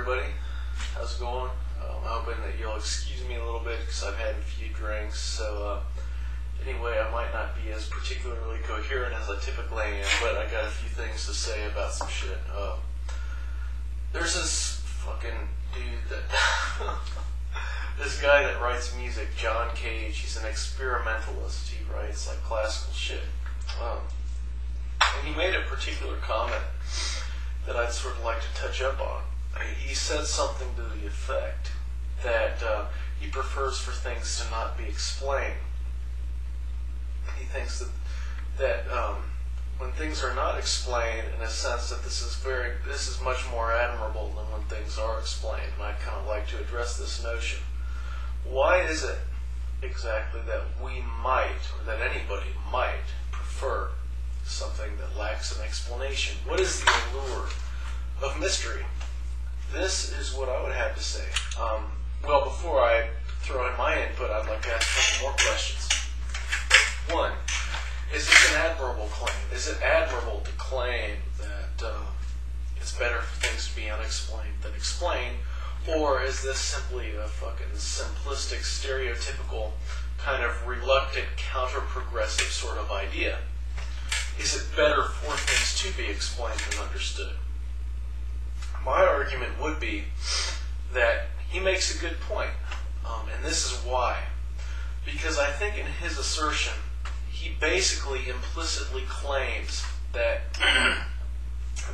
everybody. How's it going? I'm hoping that you'll excuse me a little bit because I've had a few drinks. So anyway, I might not be as particularly coherent as I typically am, but I got a few things to say about some shit. There's this fucking dude that this guy that writes music, John Cage. He's an experimentalist. He writes like classical shit. And he made a particular comment that I'd sort of like to touch up on. He said something to the effect that he prefers for things to not be explained. He thinks that when things are not explained, in a sense that this is much more admirable than when things are explained. And I'd kind of like to address this notion. Why is it exactly that we might, or that anybody might, prefer something that lacks an explanation? What is the allure of mystery? This is what I would have to say. Well, before I throw in my input, I'd like to ask a couple more questions. One, is this an admirable claim? Is it admirable to claim that it's better for things to be unexplained than explained? Or is this simply a fucking simplistic, stereotypical, kind of reluctant, counter-progressive sort of idea? Is it better for things to be explained than understood? My argument would be that he makes a good point, and this is why. Because I think in his assertion, he basically implicitly claims that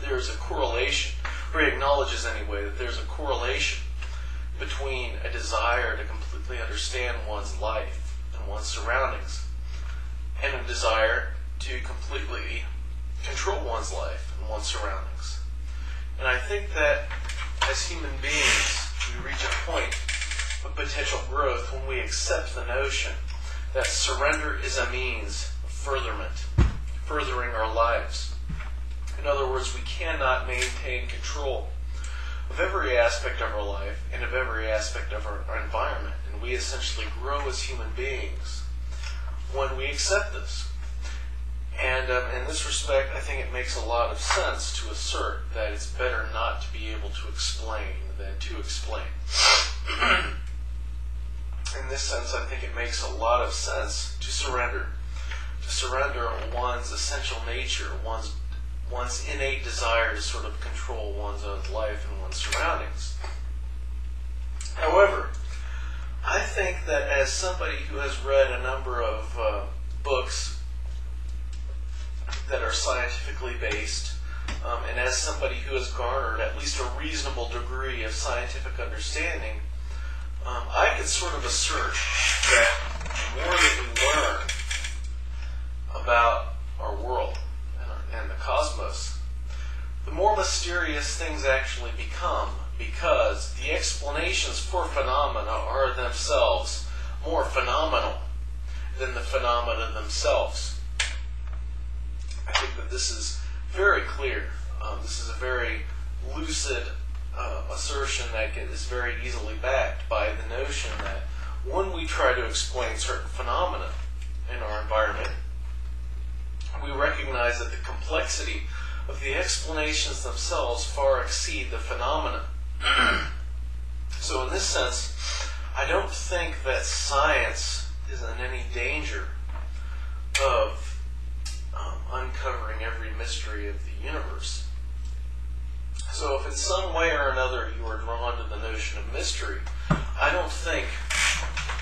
there's a correlation, or he acknowledges anyway, that there's a correlation between a desire to completely understand one's life and one's surroundings, and a desire to completely control one's life and one's surroundings. And I think that as human beings, we reach a point of potential growth when we accept the notion that surrender is a means of furthering our lives. In other words, we cannot maintain control of every aspect of our life and of every aspect of our environment. And we essentially grow as human beings when we accept this. And in this respect, I think it makes a lot of sense to assert that it's better not to be able to explain than to explain. In this sense, I think it makes a lot of sense to surrender. To surrender one's essential nature, one's innate desire to sort of control one's own life and one's surroundings. However, I think that as somebody who has read a number of books that are scientifically based, and as somebody who has garnered at least a reasonable degree of scientific understanding, I could sort of assert that the more that we learn about our world and the cosmos, the more mysterious things actually become, because the explanations for phenomena are themselves more phenomenal than the phenomena themselves. I think that this is very clear. This is a very lucid assertion that is very easily backed by the notion that when we try to explain certain phenomena in our environment, we recognize that the complexity of the explanations themselves far exceed the phenomena. So in this sense, I don't think that science is in any danger of uncovering every mystery of the universe. So if in some way or another you are drawn to the notion of mystery, I don't think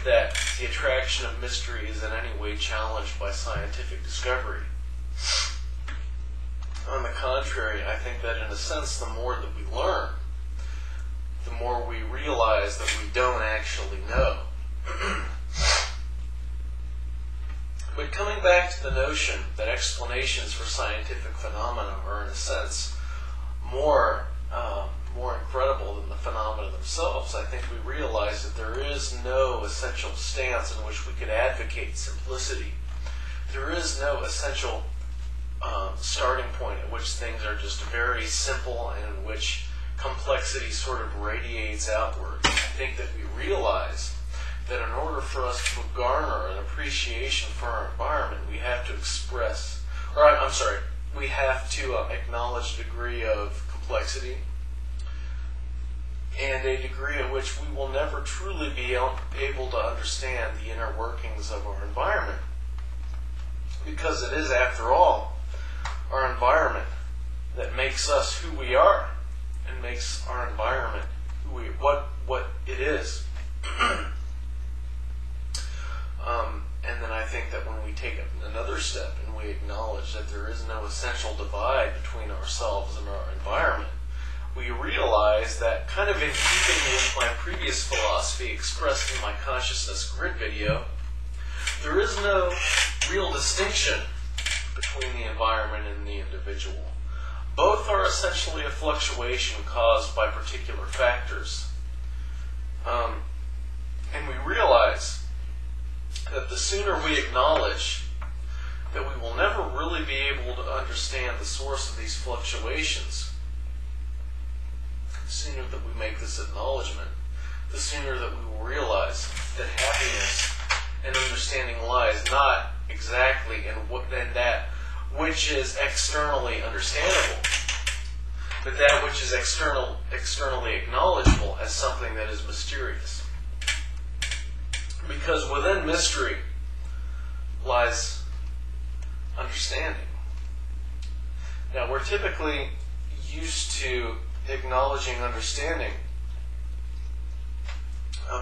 that the attraction of mystery is in any way challenged by scientific discovery. On the contrary, I think that in a sense, the more that we learn, the more we realize that we don't actually know. But coming back to the notion that explanations for scientific phenomena are, in a sense, more incredible than the phenomena themselves, I think we realize that there is no essential stance in which we could advocate simplicity. There is no essential starting point at which things are just very simple and in which complexity sort of radiates outwards. I think that we realize that in order for us to garner an appreciation for our environment, we have to we have to acknowledge a degree of complexity and a degree at which we will never truly be able to understand the inner workings of our environment. Because it is, after all, our environment that makes us who we are and makes our environment what it is. And then I think that when we take another step and we acknowledge that there is no essential divide between ourselves and our environment, we realize that, kind of in keeping with my previous philosophy expressed in my consciousness grid video, there is no real distinction between the environment and the individual. Both are essentially a fluctuation caused by particular factors. And we realize that the sooner we acknowledge that we will never really be able to understand the source of these fluctuations, the sooner that we make this acknowledgement, the sooner that we will realize that happiness and understanding lies not exactly in that which is externally understandable, but that which is externally acknowledgeable as something that is mysterious. Because within mystery lies understanding. Now, we're typically used to acknowledging understanding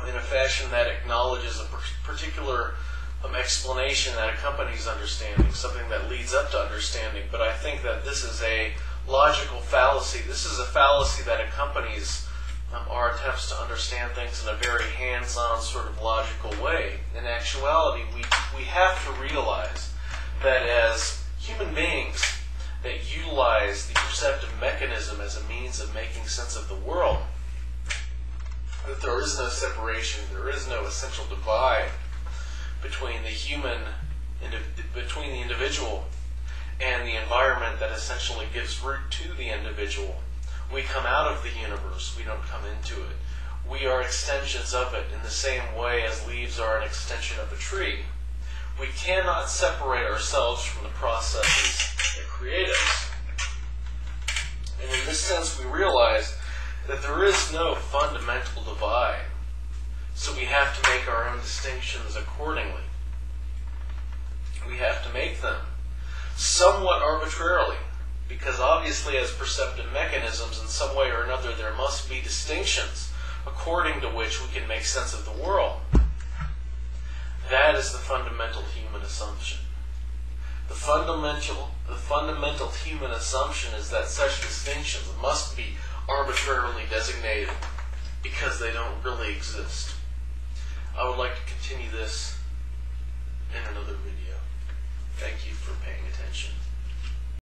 in a fashion that acknowledges a particular explanation that accompanies understanding, something that leads up to understanding. But I think that this is a logical fallacy. This is a fallacy that accompanies our attempts to understand things in a very hands-on sort of logical way. In actuality, we have to realize that as human beings that utilize the perceptive mechanism as a means of making sense of the world, that there is no separation, there is no essential divide between between the individual and the environment that essentially gives root to the individual. We come out of the universe, we don't come into it. We are extensions of it in the same way as leaves are an extension of a tree. We cannot separate ourselves from the processes that create us. And in this sense, we realize that there is no fundamental divide. So we have to make our own distinctions accordingly. We have to make them somewhat arbitrarily, because obviously as perceptive mechanisms, in some way or another, there must be distinctions according to which we can make sense of the world. That is the fundamental human assumption. The fundamental human assumption is that such distinctions must be arbitrarily designated because they don't really exist. I would like to continue this in another video. Thank you for paying attention.